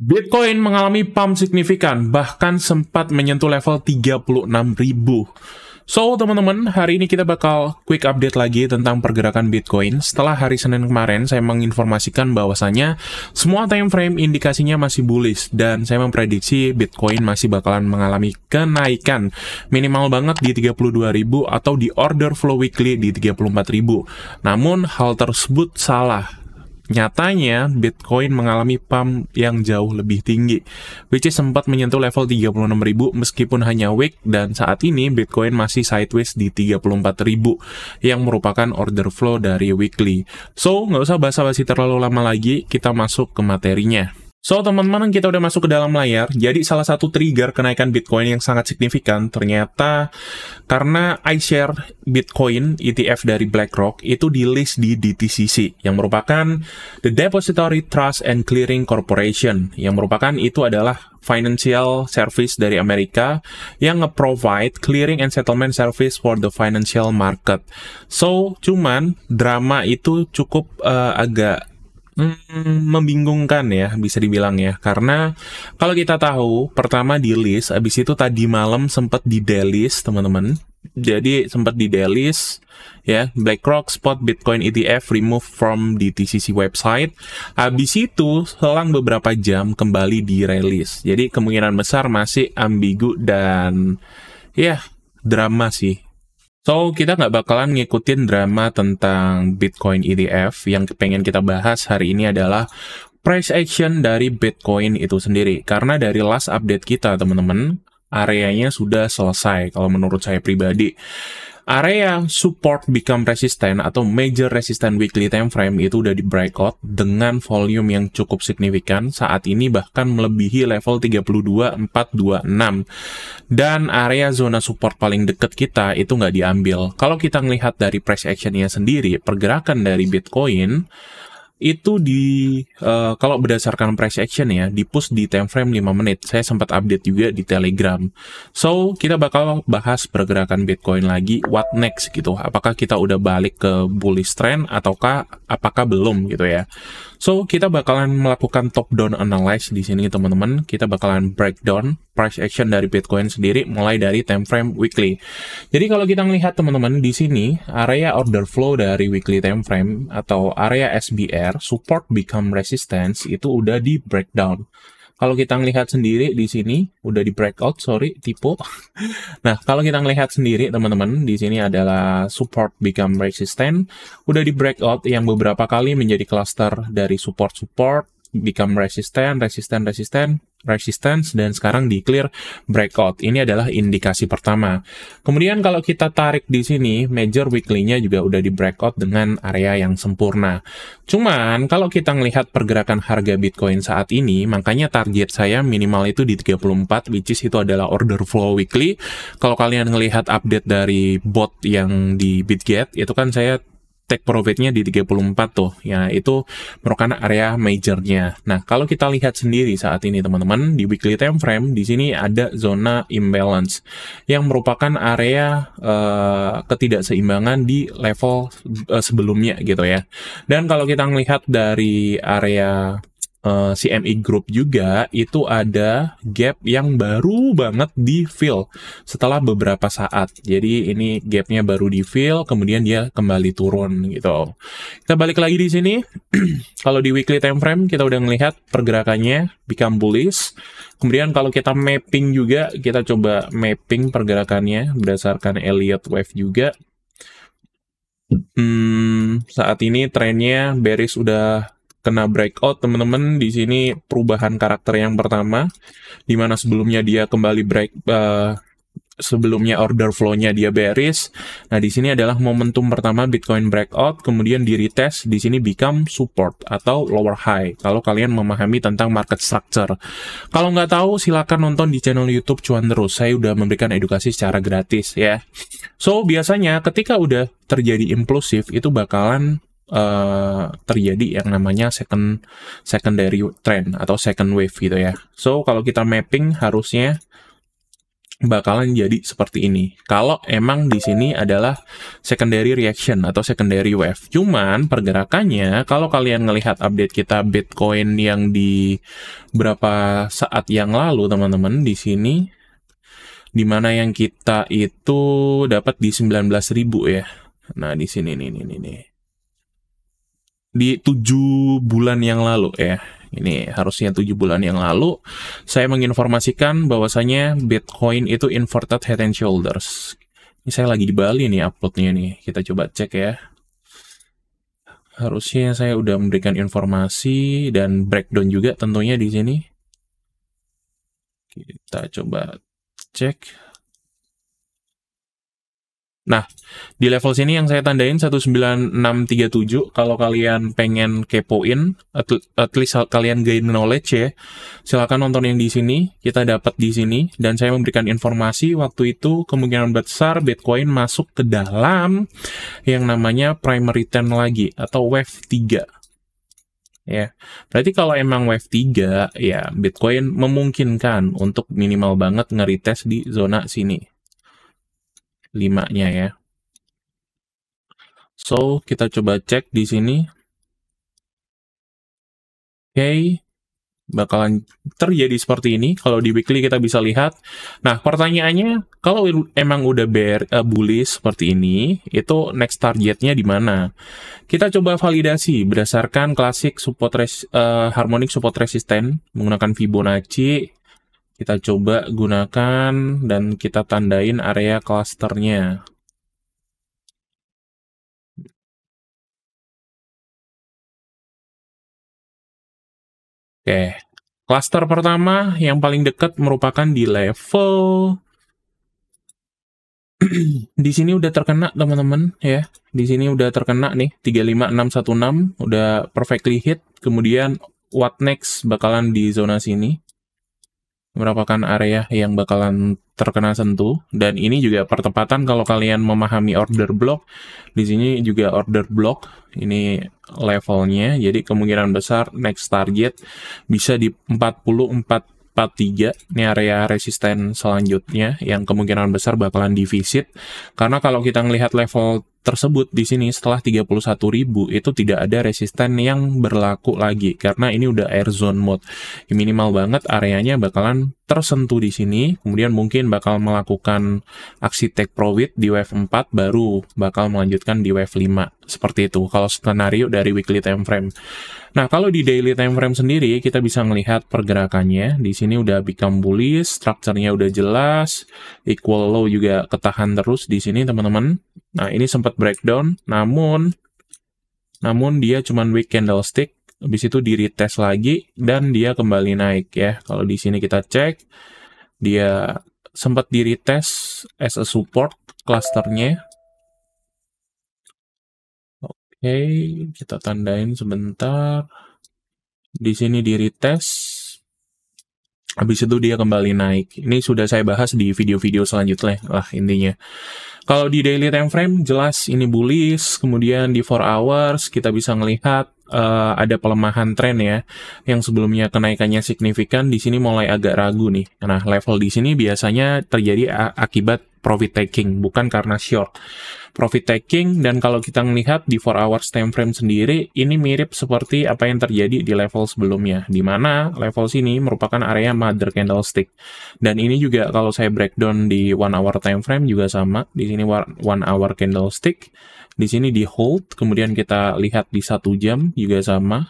Bitcoin mengalami pump signifikan, bahkan sempat menyentuh level 36.000. So, teman-teman, hari ini kita bakal quick update lagi tentang pergerakan Bitcoin. Setelah hari Senin kemarin, saya menginformasikan bahwasanya semua time frame indikasinya masih bullish, dan saya memprediksi Bitcoin masih bakalan mengalami kenaikan minimal banget di 32.000 atau di order flow weekly di 34.000. Namun, hal tersebut salah. Nyatanya, Bitcoin mengalami pump yang jauh lebih tinggi, which is sempat menyentuh level 36.000 meskipun hanya week, dan saat ini Bitcoin masih sideways di 34.000, yang merupakan order flow dari weekly. So, nggak usah basa-basi terlalu lama lagi, kita masuk ke materinya. So, teman-teman, kita udah masuk ke dalam layar. Jadi, salah satu trigger kenaikan Bitcoin yang sangat signifikan ternyata karena iShare Bitcoin ETF dari BlackRock itu di-list di DTCC, yang merupakan The Depository Trust and Clearing Corporation, yang merupakan itu adalah financial service dari Amerika yang nge-provide clearing and settlement service for the financial market. So, cuman drama itu cukup agak membingungkan ya, bisa dibilang ya, karena kalau kita tahu pertama di list, abis itu tadi malam sempat di delist, teman-teman. Jadi sempat di delist ya, BlackRock Spot Bitcoin ETF removed from DTCC website. Habis itu selang beberapa jam kembali di release. Jadi kemungkinan besar masih ambigu dan ya drama sih. So, kita nggak bakalan ngikutin drama tentang Bitcoin ETF. Yang pengen kita bahas hari ini adalah price action dari Bitcoin itu sendiri. Karena dari last update kita, teman-teman, areanya sudah selesai kalau menurut saya pribadi. Area support become resistant atau major resistant weekly time frame itu udah di breakout dengan volume yang cukup signifikan, saat ini bahkan melebihi level 32.426, dan area zona support paling dekat kita itu nggak diambil. Kalau kita ngelihat dari price actionnya sendiri, pergerakan dari Bitcoin itu kalau berdasarkan price action ya, di-push di time frame 5 menit. Saya sempat update juga di Telegram. So, kita bakal bahas pergerakan Bitcoin lagi, what next gitu. Apakah kita udah balik ke bullish trend ataukah apakah belum gitu ya. So, kita bakalan melakukan top down analysis di sini, teman-teman. Kita bakalan breakdown price action dari Bitcoin sendiri mulai dari time frame weekly. Jadi kalau kita melihat, teman-teman, di sini area order flow dari weekly time frame atau area SBR support become resistance itu udah di breakdown. Kalau kita melihat sendiri di sini udah di breakout, tipe. Nah, kalau kita melihat sendiri, teman-teman, di sini adalah support become resistant, udah di breakout yang beberapa kali menjadi cluster dari support become resistance, dan sekarang di clear breakout. Ini adalah indikasi pertama. Kemudian kalau kita tarik di sini, major weekly-nya juga udah di breakout dengan area yang sempurna. Cuman kalau kita melihat pergerakan harga Bitcoin saat ini, makanya target saya minimal itu di 34, which is itu adalah order flow weekly. Kalau kalian melihat update dari bot yang di Bitget, itu kan saya take profit-nya di 34 tuh, ya itu merupakan area majornya. Nah, kalau kita lihat sendiri saat ini, teman-teman, di weekly time frame, di sini ada zona imbalance, yang merupakan area ketidakseimbangan di level sebelumnya gitu ya. Dan kalau kita melihat dari area CME Group juga, itu ada gap yang baru banget di fill setelah beberapa saat. Jadi ini gapnya baru di fill, kemudian dia kembali turun gitu. Kita balik lagi di sini. Kalau di weekly time frame kita udah ngelihat pergerakannya become bullish. Kemudian kalau kita mapping juga, kita coba mapping pergerakannya berdasarkan Elliott Wave juga. Saat ini trennya bearish udah kena breakout, teman-teman. Di sini perubahan karakter yang pertama, di mana sebelumnya dia kembali sebelumnya order flow-nya dia bearish. Nah, di sini adalah momentum pertama Bitcoin breakout, kemudian di retest, di sini become support atau lower high. Kalau kalian memahami tentang market structure. Kalau nggak tahu, silakan nonton di channel YouTube Cuan Terus. Saya udah memberikan edukasi secara gratis ya. So, biasanya ketika udah terjadi impulsif, itu bakalan terjadi yang namanya secondary trend atau second wave gitu ya. So, kalau kita mapping harusnya bakalan jadi seperti ini. Kalau emang di sini adalah secondary reaction atau secondary wave. Cuman pergerakannya, kalau kalian ngelihat update kita Bitcoin yang di berapa saat yang lalu, teman-teman, di sini, di mana yang kita itu dapat di 19.000 ya. Nah, di sini nih. Di 7 bulan yang lalu ya. Ini harusnya 7 bulan yang lalu saya menginformasikan bahwasanya Bitcoin itu inverted head and shoulders. Ini saya lagi di Bali nih uploadnya nih. Kita coba cek ya. Harusnya saya udah memberikan informasi dan breakdown juga tentunya di sini. Kita coba cek. Nah, di level sini yang saya tandain 19637, kalau kalian pengen kepoin, at least kalian gain knowledge ya, silakan nonton yang di sini, kita dapat di sini, dan saya memberikan informasi waktu itu kemungkinan besar Bitcoin masuk ke dalam yang namanya primary trend lagi, atau wave 3. Ya, berarti kalau emang wave 3, ya Bitcoin memungkinkan untuk minimal banget nge-retest di zona sini. 5-nya ya. So, kita coba cek di sini. Oke, bakalan terjadi seperti ini. Kalau di weekly kita bisa lihat. Nah, pertanyaannya, kalau emang udah bullish seperti ini, itu next targetnya di mana? Kita coba validasi berdasarkan klasik harmonic support resistance menggunakan Fibonacci. Kita coba gunakan dan kita tandain area clusternya. Oke, cluster pertama yang paling dekat merupakan di level di sini udah terkena teman-teman ya. Di sini udah terkena nih 35616 udah perfectly hit. Kemudian what next bakalan di zona sini. Merupakan area yang bakalan terkena sentuh, dan ini juga pertepatan kalau kalian memahami order block. Di sini juga order block, ini levelnya, jadi kemungkinan besar next target bisa di 4443, ini area resisten selanjutnya yang kemungkinan besar bakalan divisit, karena kalau kita melihat level tersebut di sini setelah 31.000 itu tidak ada resisten yang berlaku lagi karena ini udah air zone mode. Minimal banget areanya bakalan tersentuh di sini, kemudian mungkin bakal melakukan aksi take profit di wave 4 baru bakal melanjutkan di wave 5. Seperti itu kalau skenario dari weekly time frame. Nah, kalau di daily time frame sendiri kita bisa melihat pergerakannya. Di sini udah become bullish, structure-nya udah jelas, equal low juga ketahan terus di sini, teman-teman. Nah, ini sempat breakdown, namun dia cuman weak candlestick, habis itu di retest lagi dan dia kembali naik ya. Kalau di sini kita cek, dia sempat di retest as a support clusternya. Oke, kita tandain sebentar. Di sini di retest. Habis itu dia kembali naik. Ini sudah saya bahas di video-video selanjutnya lah intinya. Kalau di daily time frame jelas ini bullish, kemudian di 4 hours kita bisa melihat ada pelemahan tren ya. Yang sebelumnya kenaikannya signifikan, di sini mulai agak ragu nih. Nah, level di sini biasanya terjadi akibat profit taking, bukan karena short. Profit taking, dan kalau kita melihat di 4 hours time frame sendiri, ini mirip seperti apa yang terjadi di level sebelumnya, di mana level sini merupakan area mother candlestick. Dan ini juga kalau saya breakdown di 1 hour time frame juga sama, di sini 1 hour candlestick, di sini di hold, kemudian kita lihat di 1 jam juga sama.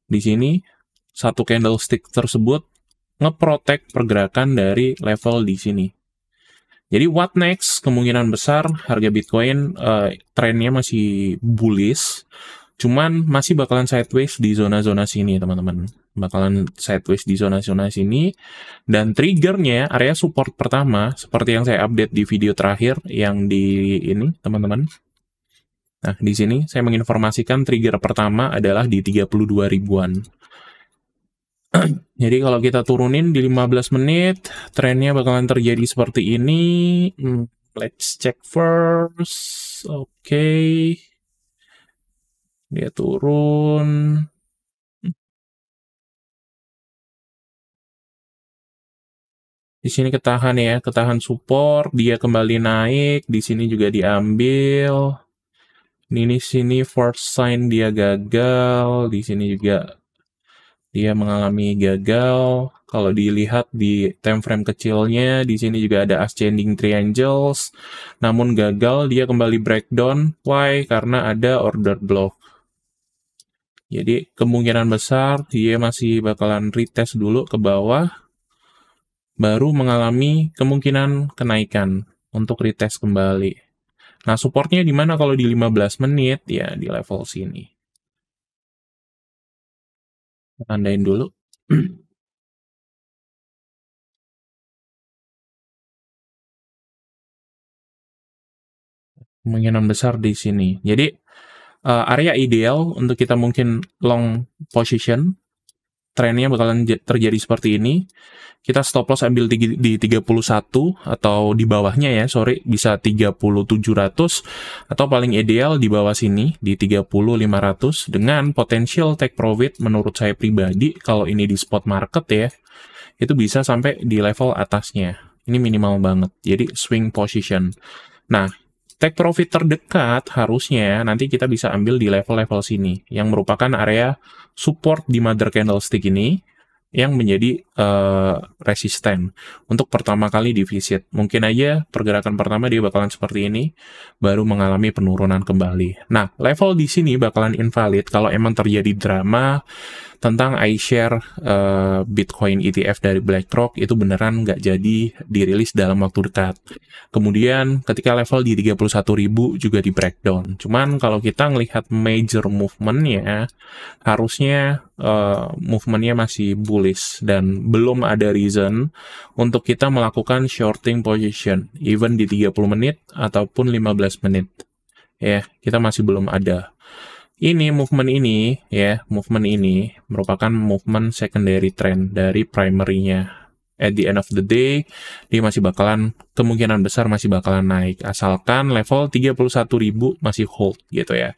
Di sini, satu candlestick tersebut ngeprotect pergerakan dari level di sini. Jadi what next? Kemungkinan besar harga Bitcoin trennya masih bullish, cuman masih bakalan sideways di zona-zona sini, teman-teman. Bakalan sideways di zona-zona sini, dan triggernya area support pertama seperti yang saya update di video terakhir yang di ini, teman-teman. Nah, di sini saya menginformasikan trigger pertama adalah di 32 ribuan. Jadi kalau kita turunin di 15 menit, trennya bakalan terjadi seperti ini. Let's check first. Oke. Dia turun. Di sini ketahan ya, ketahan support, dia kembali naik, di sini juga diambil. Ini sini first sign dia gagal, di sini juga dia mengalami gagal. Kalau dilihat di time frame kecilnya, di sini juga ada ascending triangles, namun gagal, dia kembali breakdown. Why? Karena ada order block. Jadi kemungkinan besar dia masih bakalan retest dulu ke bawah, baru mengalami kemungkinan kenaikan untuk retest kembali. Nah, supportnya di mana kalau di 15 menit? Ya, di level sini. Tandain dulu. Kemungkinan besar di sini. Jadi, area ideal untuk kita mungkin long position, trennya bakalan terjadi seperti ini. Kita stop loss ambil di 31 atau di bawahnya ya, sorry, bisa 30.700 atau paling ideal di bawah sini di 30.500 dengan potensial take profit menurut saya pribadi kalau ini di spot market ya, itu bisa sampai di level atasnya. Ini minimal banget. Jadi swing position. Nah, take profit terdekat harusnya nanti kita bisa ambil di level-level sini yang merupakan area support di mother candlestick ini yang menjadi resisten untuk pertama kali di visit. Mungkin aja pergerakan pertama dia bakalan seperti ini, baru mengalami penurunan kembali. Nah, level di sini bakalan invalid kalau emang terjadi drama tentang iShare Bitcoin ETF dari BlackRock itu beneran nggak jadi dirilis dalam waktu dekat. Kemudian ketika level di 31.000 juga di breakdown. Cuman kalau kita ngelihat major movement-nya, harusnya movementnya masih bullish dan belum ada reason untuk kita melakukan shorting position, even di 30 menit ataupun 15 menit. Ya, kita masih belum ada. Ini movement ini ya, movement ini merupakan movement secondary trend dari primary-nya. At the end of the day, dia masih bakalan, kemungkinan besar masih bakalan naik. Asalkan level 31.000 masih hold gitu ya.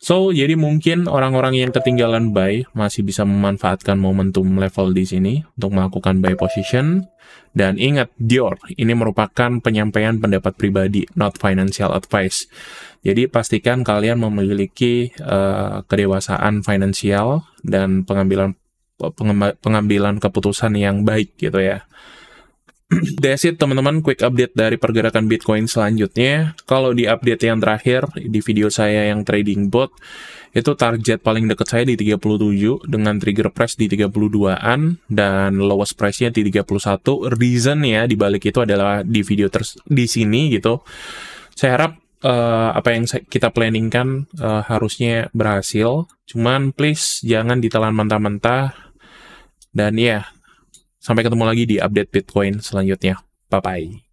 So, jadi mungkin orang-orang yang ketinggalan buy masih bisa memanfaatkan momentum level di sini untuk melakukan buy position. Dan ingat, Dior, ini merupakan penyampaian pendapat pribadi, not financial advice. Jadi pastikan kalian memiliki kedewasaan finansial dan pengambilan keputusan yang baik gitu ya. That's it teman-teman, quick update dari pergerakan Bitcoin selanjutnya. Kalau di update yang terakhir, di video saya yang trading bot, itu target paling dekat saya di 37 dengan trigger price di 32-an dan lowest price-nya di 31. Reason ya dibalik itu adalah di video di sini gitu. Saya harap apa yang kita planningkan harusnya berhasil. Cuman please jangan ditelan mentah-mentah. Dan ya, sampai ketemu lagi di update Bitcoin selanjutnya. Bye-bye.